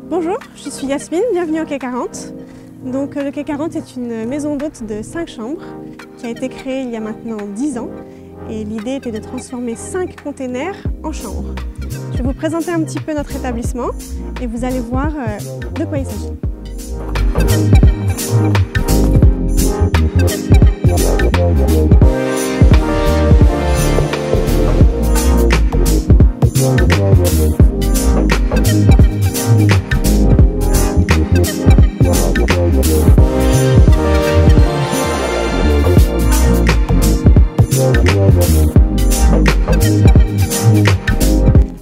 Bonjour, je suis Yasmine, bienvenue au Quai 40. Donc, le Quai 40 est une maison d'hôtes de 5 chambres qui a été créée il y a maintenant 10 ans. Et l'idée était de transformer 5 containers en chambres. Je vais vous présenter un petit peu notre établissement et vous allez voir de quoi il s'agit.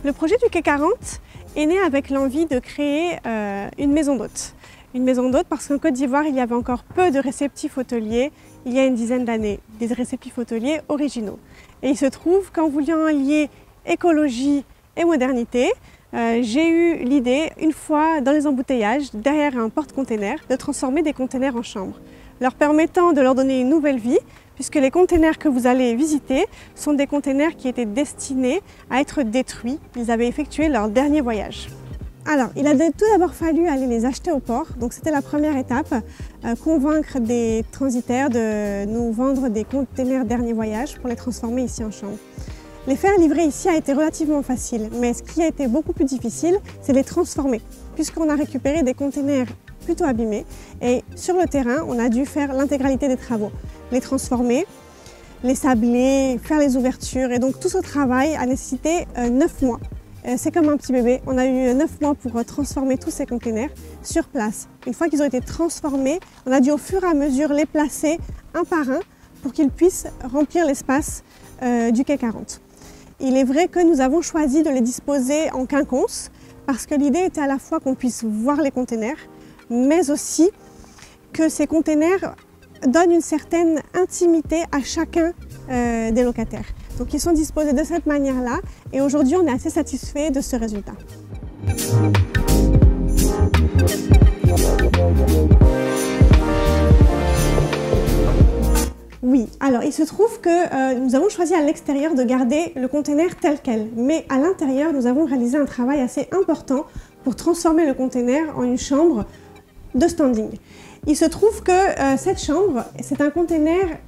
Le projet du Quai 40 est né avec l'envie de créer une maison d'hôtes. Une maison d'hôtes parce qu'en Côte d'Ivoire, il y avait encore peu de réceptifs hôteliers, il y a une dizaine d'années, des réceptifs hôteliers originaux. Et il se trouve qu'en voulant allier écologie et modernité, j'ai eu l'idée, une fois dans les embouteillages, derrière un porte-container, de transformer des containers en chambres, leur permettant de leur donner une nouvelle vie, puisque les containers que vous allez visiter sont des containers qui étaient destinés à être détruits. Ils avaient effectué leur dernier voyage. Alors, il a tout d'abord fallu aller les acheter au port, donc c'était la première étape, convaincre des transitaires de nous vendre des containers dernier voyage pour les transformer ici en chambre. Les faire livrer ici a été relativement facile, mais ce qui a été beaucoup plus difficile, c'est les transformer, puisqu'on a récupéré des containers plutôt abîmés et sur le terrain, on a dû faire l'intégralité des travaux, les transformer, les sabler, faire les ouvertures et donc tout ce travail a nécessité 9 mois. C'est comme un petit bébé, on a eu 9 mois pour transformer tous ces containers sur place. Une fois qu'ils ont été transformés, on a dû au fur et à mesure les placer un par un pour qu'ils puissent remplir l'espace du Quai 40. Il est vrai que nous avons choisi de les disposer en quinconce parce que l'idée était à la fois qu'on puisse voir les containers, mais aussi que ces containers donnent une certaine intimité à chacun des locataires. Donc ils sont disposés de cette manière-là et aujourd'hui on est assez satisfait de ce résultat. Oui, alors il se trouve que nous avons choisi à l'extérieur de garder le container tel quel, mais à l'intérieur nous avons réalisé un travail assez important pour transformer le container en une chambre de standing. Il se trouve que cette chambre, c'est un container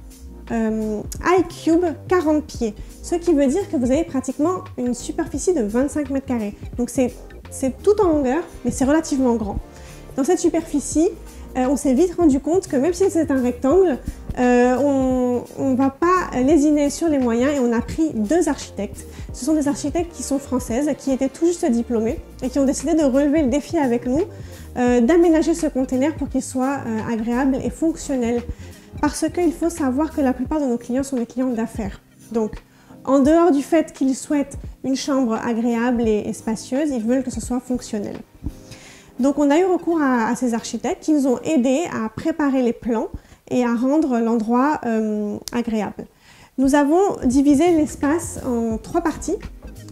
iCube 40 pieds, ce qui veut dire que vous avez pratiquement une superficie de 25 mètres carrés. Donc c'est tout en longueur, mais c'est relativement grand. Dans cette superficie, on s'est vite rendu compte que même si c'est un rectangle, on ne va pas lésiner sur les moyens et on a pris 2 architectes. Ce sont des architectes qui sont françaises, qui étaient tout juste diplômés et qui ont décidé de relever le défi avec nous, d'aménager ce container pour qu'il soit agréable et fonctionnel. Parce qu'il faut savoir que la plupart de nos clients sont des clients d'affaires. Donc, en dehors du fait qu'ils souhaitent une chambre agréable et spacieuse, ils veulent que ce soit fonctionnel. Donc, on a eu recours à ces architectes qui nous ont aidés à préparer les plans et à rendre l'endroit agréable. Nous avons divisé l'espace en 3 parties.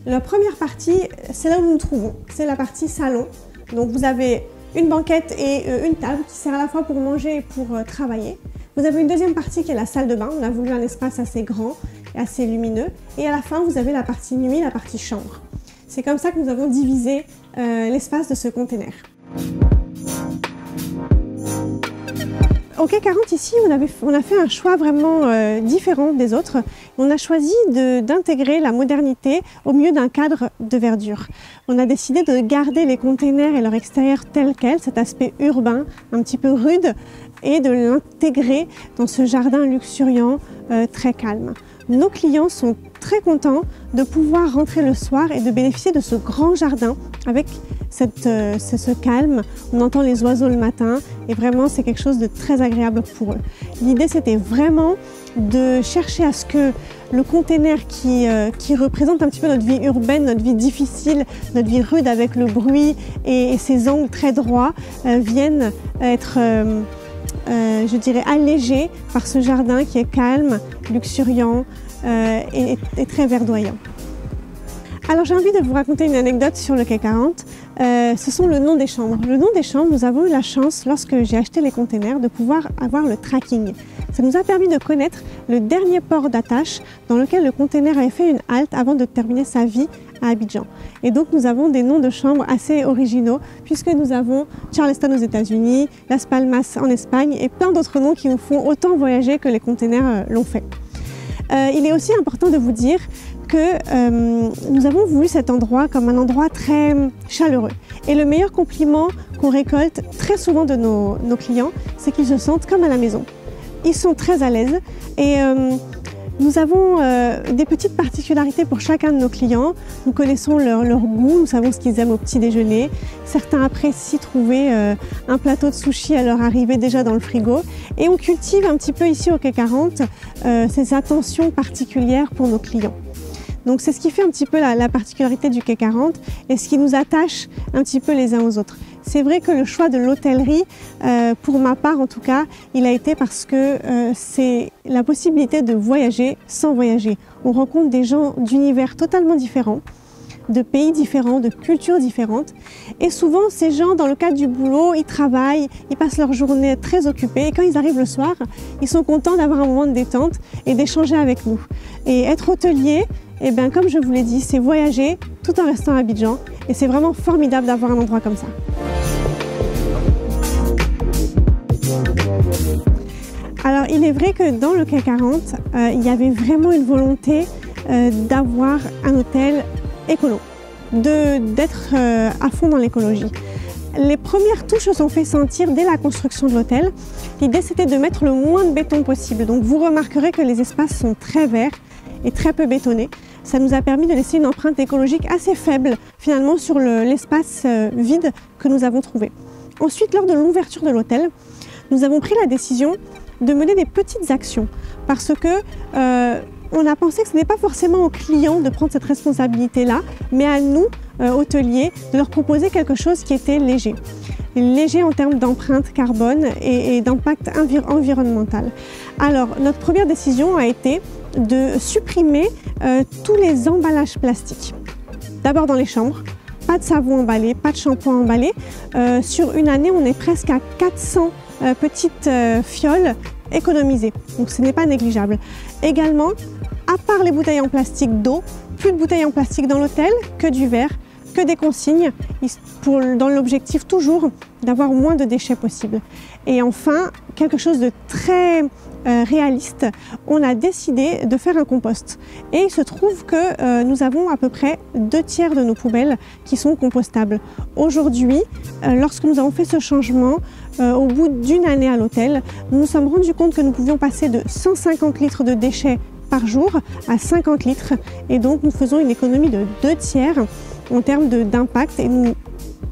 La première partie, c'est là où nous nous trouvons, c'est la partie salon. Donc, vous avez une banquette et une table qui sert à la fois pour manger et pour travailler. Vous avez une deuxième partie qui est la salle de bain. On a voulu un espace assez grand et assez lumineux. Et à la fin, vous avez la partie nuit, la partie chambre. C'est comme ça que nous avons divisé l'espace de ce container. Au Quai 40 ici, on a fait un choix vraiment différent des autres. On a choisi d'intégrer la modernité au milieu d'un cadre de verdure. On a décidé de garder les containers et leur extérieur tel quel, cet aspect urbain, un petit peu rude, et de l'intégrer dans ce jardin luxuriant très calme. Nos clients sont très contents de pouvoir rentrer le soir et de bénéficier de ce grand jardin avec ce calme. On entend les oiseaux le matin et vraiment c'est quelque chose de très agréable pour eux. L'idée c'était vraiment de chercher à ce que le container qui représente un petit peu notre vie urbaine, notre vie difficile, notre vie rude avec le bruit et ces angles très droits viennent être je dirais allégé par ce jardin qui est calme, luxuriant et très verdoyant. Alors j'ai envie de vous raconter une anecdote sur le quai 40. Ce sont le nom des chambres. Le nom des chambres, nous avons eu la chance, lorsque j'ai acheté les containers, de pouvoir avoir le tracking. Ça nous a permis de connaître le dernier port d'attache dans lequel le container avait fait une halte avant de terminer sa vie à Abidjan. Et donc nous avons des noms de chambres assez originaux puisque nous avons Charleston aux États-Unis, Las Palmas en Espagne et plein d'autres noms qui nous font autant voyager que les containers l'ont fait. Il est aussi important de vous dire que nous avons voulu cet endroit comme un endroit très chaleureux. Et le meilleur compliment qu'on récolte très souvent de nos clients, c'est qu'ils se sentent comme à la maison. Ils sont très à l'aise et nous avons des petites particularités pour chacun de nos clients. Nous connaissons leur goût, nous savons ce qu'ils aiment au petit déjeuner. Certains apprécient trouver un plateau de sushi à leur arrivée déjà dans le frigo. Et on cultive un petit peu ici au quai 40 ces attentions particulières pour nos clients. Donc c'est ce qui fait un petit peu la particularité du quai 40 et ce qui nous attache un petit peu les uns aux autres. C'est vrai que le choix de l'hôtellerie, pour ma part en tout cas, il a été parce que c'est la possibilité de voyager sans voyager. On rencontre des gens d'univers totalement différents, de pays différents, de cultures différentes. Et souvent, ces gens, dans le cadre du boulot, ils travaillent, ils passent leur journée très occupés. Et quand ils arrivent le soir, ils sont contents d'avoir un moment de détente et d'échanger avec nous. Et être hôtelier, eh bien, comme je vous l'ai dit, c'est voyager tout en restant à Abidjan. Et c'est vraiment formidable d'avoir un endroit comme ça. Alors, il est vrai que dans le quai 40, il y avait vraiment une volonté d'avoir un hôtel écolo, d'être à fond dans l'écologie. Les premières touches se sont fait sentir dès la construction de l'hôtel. L'idée, c'était de mettre le moins de béton possible. Donc, vous remarquerez que les espaces sont très verts et très peu bétonnés. Ça nous a permis de laisser une empreinte écologique assez faible, finalement, sur l'espace vide que nous avons trouvé. Ensuite, lors de l'ouverture de l'hôtel, nous avons pris la décision de mener des petites actions parce que on a pensé que ce n'est pas forcément aux clients de prendre cette responsabilité-là, mais à nous, hôteliers, de leur proposer quelque chose qui était léger. Léger en termes d'empreinte carbone et d'impact environnemental. Alors, notre première décision a été de supprimer tous les emballages plastiques. D'abord dans les chambres, pas de savon emballé, pas de shampoing emballé. Sur une année, on est presque à 400 petites fioles économisées, donc ce n'est pas négligeable. Également, à part les bouteilles en plastique d'eau, plus de bouteilles en plastique dans l'hôtel, que du verre, que des consignes, dans l'objectif toujours d'avoir moins de déchets possible. Et enfin, quelque chose de très réaliste, on a décidé de faire un compost. Et il se trouve que nous avons à peu près 2/3 de nos poubelles qui sont compostables. Aujourd'hui, lorsque nous avons fait ce changement, au bout d'une année à l'hôtel, nous nous sommes rendus compte que nous pouvions passer de 150 litres de déchets par jour à 50 litres. Et donc, nous faisons une économie de 2/3 en termes d'impact. Et nous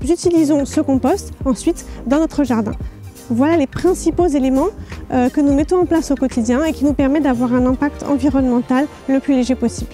utilisons ce compost ensuite dans notre jardin. Voilà les principaux éléments que nous mettons en place au quotidien et qui nous permettent d'avoir un impact environnemental le plus léger possible.